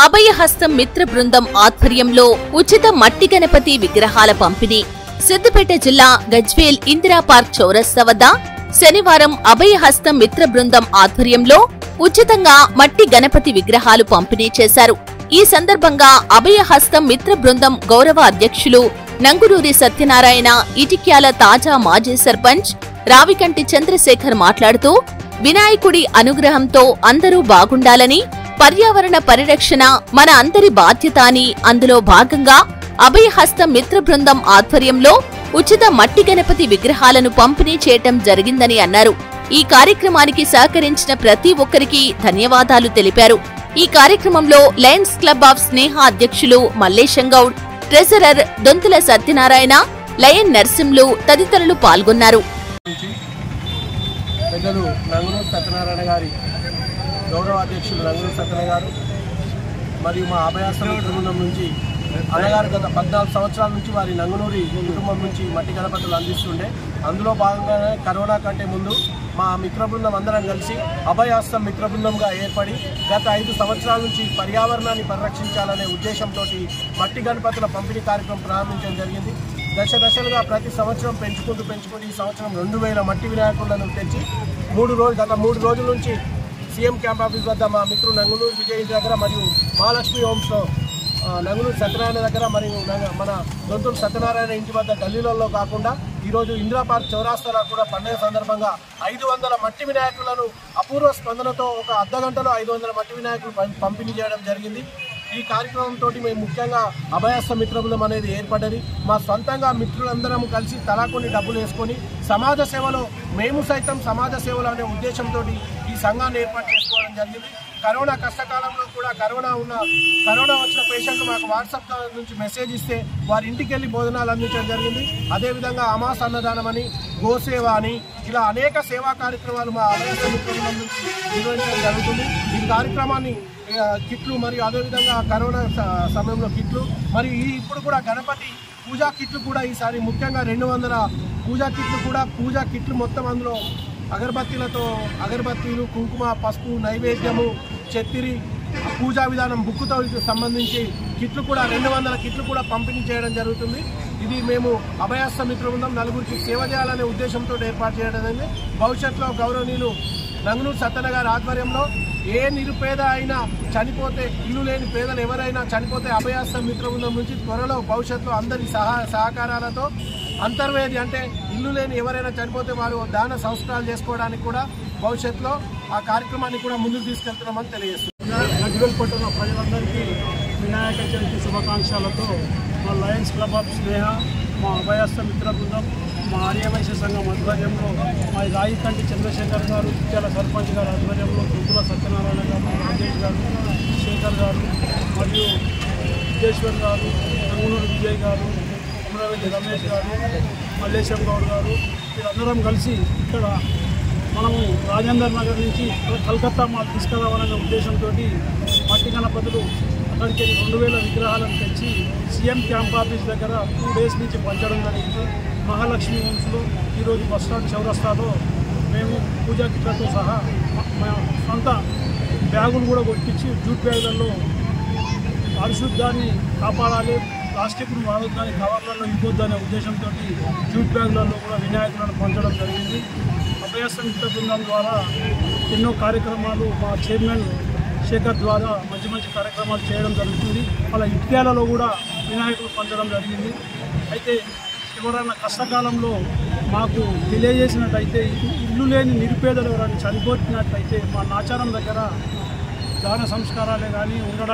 అభయహస్తం మిత్ర బృందం ఆధ్వర్యంలో ఉచిత మట్టి గణపతి విగ్రహాల పంపిణీ. సిద్దిపేట జిల్లా గజ్వేల్ ఇందిరా పార్క్ చౌరస్తా వద్ద శనివారం అభయహస్తం మిత్ర బృందం ఆధ్వర్యంలో ఉచితంగా మట్టి గణపతి విగ్రహాలు పంపిణీ చేశారు. ఈ సందర్భంగా అభయహస్తం మిత్ర బృందం గౌరవ అధ్యక్షులు నంగునూరి సత్యనారాయణ, ఇటిక్యాల తాజా మాజీ సర్పంచ్ రావికంటి చంద్రశేఖర్ మాట్లాడుతూ, వినాయకుడి అనుగ్రహంతో అందరూ బాగుండాలని, పర్యావరణ పరిరక్షణ మన అందరి బాధ్యత అని, అందులో భాగంగా అభయహస్తం మిత్ర బృందం ఆధ్వర్యంలో ఉచిత మట్టి గణపతి విగ్రహాలను పంపిణీ చేయటం జరిగిందని అన్నారు. ఈ కార్యక్రమానికి సహకరించిన ప్రతి ఒక్కరికి ధన్యవాదాలు తెలిపారు. ఈ కార్యక్రమంలో లయన్స్ క్లబ్ ఆఫ్ స్నేహ అధ్యక్షులు మల్లేశం గౌడ్, ట్రెజరర్ దొంతుల సత్యనారాయణ, లయన్ నర్సింలు తదితరులు పాల్గొన్నారు. పెద్దలు నంగునూరి సత్యనారాయణ గారి గౌరవ అధ్యక్షులు నంగునూరి సత్యనారాయణ గారు మరియు మా అభయహస్తం మిత్ర బృందం నుంచి అన్నగారు గత 14 సంవత్సరాల నుంచి వారి నంగునూరి కుటుంబం నుంచి మట్టి గణపతులు అందిస్తుండే. అందులో భాగంగానే కరోనా కంటే ముందు మా మిత్ర బృందం అందరం కలిసి అభయహస్తం మిత్ర బృందంగా ఏర్పడి గత 5 సంవత్సరాల నుంచి పర్యావరణాన్ని పరిరక్షించాలనే ఉద్దేశంతో మట్టి గణపతుల పంపిణీ కార్యక్రమం ప్రారంభించడం జరిగింది. దశలుగా ప్రతి సంవత్సరం పెంచుకుంటూ ఈ సంవత్సరం 2000 మట్టి వినాయకులను తెచ్చి గత 3 రోజుల నుంచి సీఎం క్యాంప్ ఆఫీస్ వద్ద మా మిత్రుడు నంగునూరి విజయ్ దగ్గర మరియు మహాలక్ష్మి హోమ్స్లో నంగునూరి సత్యనారాయణ దగ్గర మరియు మన దొంతుల సత్యనారాయణ ఇంటి వద్ద గల్లీలలో కాకుండా ఈరోజు ఇందిరా పార్క్ చౌరాస్తాలో కూడా పండుగ సందర్భంగా 500 మట్టి వినాయకులను అపూర్వ స్పందనతో ఒక అర్ధగంటలో 500 మట్టి వినాయకులు పంపిణీ చేయడం జరిగింది. ఈ కార్యక్రమంతో మేము ముఖ్యంగా అభయహస్తం మిత్ర బృందం అనేది ఏర్పడ్డది. మా సొంతంగా మిత్రులందరం కలిసి తలా కొన్ని డబ్బులు వేసుకొని సమాజ సేవలో మేము సైతం సమాజ సేవలో అనే ఉద్దేశంతో ఈ సంఘాన్ని ఏర్పాటు చేసుకోవడం జరిగింది. కరోనా కష్టకాలంలో కూడా కరోనా వచ్చిన పేషెంట్లు మాకు వాట్సాప్ నుంచి మెసేజ్ ఇస్తే వారి ఇంటికి వెళ్ళి భోజనాలు అందించడం జరిగింది. అదేవిధంగా అమాస అన్నదానం అని, గోసేవ అని, ఇలా అనేక సేవా కార్యక్రమాలు మా అభయహస్తం మిత్ర బృందం నుంచి నిర్వహించడం జరుగుతుంది. ఈ కార్యక్రమాన్ని కిట్లు మరియు అదేవిధంగా కరోనా సమయంలో కిట్లు మరియు ఇప్పుడు కూడా గణపతి పూజా కిట్లు కూడా ఈసారి ముఖ్యంగా 200 పూజా కిట్లు మొత్తం అందులో అగరబత్తీలు, కుంకుమ, పసుపు, నైవేద్యము, చత్తిరి, పూజా విధానం బుక్కుతో సంబంధించి కిట్లు కూడా 200 కిట్లు కూడా పంపిణీ చేయడం జరుగుతుంది. ఇది మేము అభయహస్తం మిత్ర బృందం నలుగురికి సేవ చేయాలనే ఉద్దేశంతో ఏర్పాటు చేయడం జరిగింది. భవిష్యత్తులో గౌరవనీయులు నంగునూరి సత్యన గారి ఆధ్వర్యంలో ఏ నిరుపేద అయినా చనిపోతే, ఇల్లు లేని పేదలు ఎవరైనా చనిపోతే అభయహస్తం మిత్ర బృందం నుంచి త్వరలో భవిష్యత్తులో అందరి సహకారాలతో అంతర్వేది అంటే ఇల్లు లేని ఎవరైనా చనిపోతే వారు దాన సంస్కారాలు చేసుకోవడానికి కూడా భవిష్యత్తులో ఆ కార్యక్రమాన్ని కూడా ముందుకు తీసుకెళ్తున్నామని తెలియజేస్తున్నాం. గజ్వేల్ పట్టణ ప్రజలందరికీ వినాయక చవితి శుభాకాంక్షలతో మా లయన్స్ క్లబ్ ఆఫ్ స్నేహ, మా అభయహస్తం మిత్ర బృందం, మా ఆర్యవైశ్య సంఘం ఆధ్వర్యంలో, మా రాయికంటి చంద్రశేఖర్ గారు, ఇటిక్యాల సర్పంచ్ గారు ఆధ్వర్యంలో, దొంతుల సత్యనారాయణ గారు, రాజేష్ గారు, శేఖర్ గారు మరియు విజేశ్వర్ గారు, నంగునూరి విజయ్ గారు, అమరావతి రమేష్ గారు, మల్లేశం గౌడ్ గారు, వీరందరం కలిసి ఇక్కడ మనము రాజేందర్ నగర్ నుంచి కలకత్తా మాకు తీసుకురావాలనే ఉద్దేశంతో మట్టి గణపతులు అక్కడికి 2000 విగ్రహాలను తెచ్చి సీఎం క్యాంప్ ఆఫీస్ దగ్గర 2 డేస్ నుంచి పంచడం జరిగింది. మహాలక్ష్మి హోమ్స్లో ఈరోజు బస్టాండ్ చౌరస్తాలో మేము పూజా కిట్లతో సహా మా సొంత బ్యాగులు కూడా కొట్టించి జూట్ బ్యాగులలో పరిశుద్ధాన్ని కాపాడాలి, ప్లాస్టిక్ను వాడొద్దని, కవర్లలో ఇవ్వొద్దనే ఉద్దేశంతో జూట్ బ్యాగులలో కూడా వినాయకులను పంచడం జరిగింది. అభయహస్తం మిత్ర బృందం ద్వారా ఎన్నో కార్యక్రమాలు మా చైర్మన్ శేఖర్ ద్వారా మంచి కార్యక్రమాలు చేయడం జరుగుతుంది. అలా ఇటిక్యాలలో కూడా వినాయకులు పంచడం జరిగింది. అయితే ఎవరైనా కష్టకాలంలో మాకు తెలియజేసినట్టయితే, ఇల్లు లేని నిరుపేదలు ఎవరైనా చనిపోతున్నట్టయితే మా నాచారం దగ్గర దాన సంస్కారాలే కానీ ఉండడం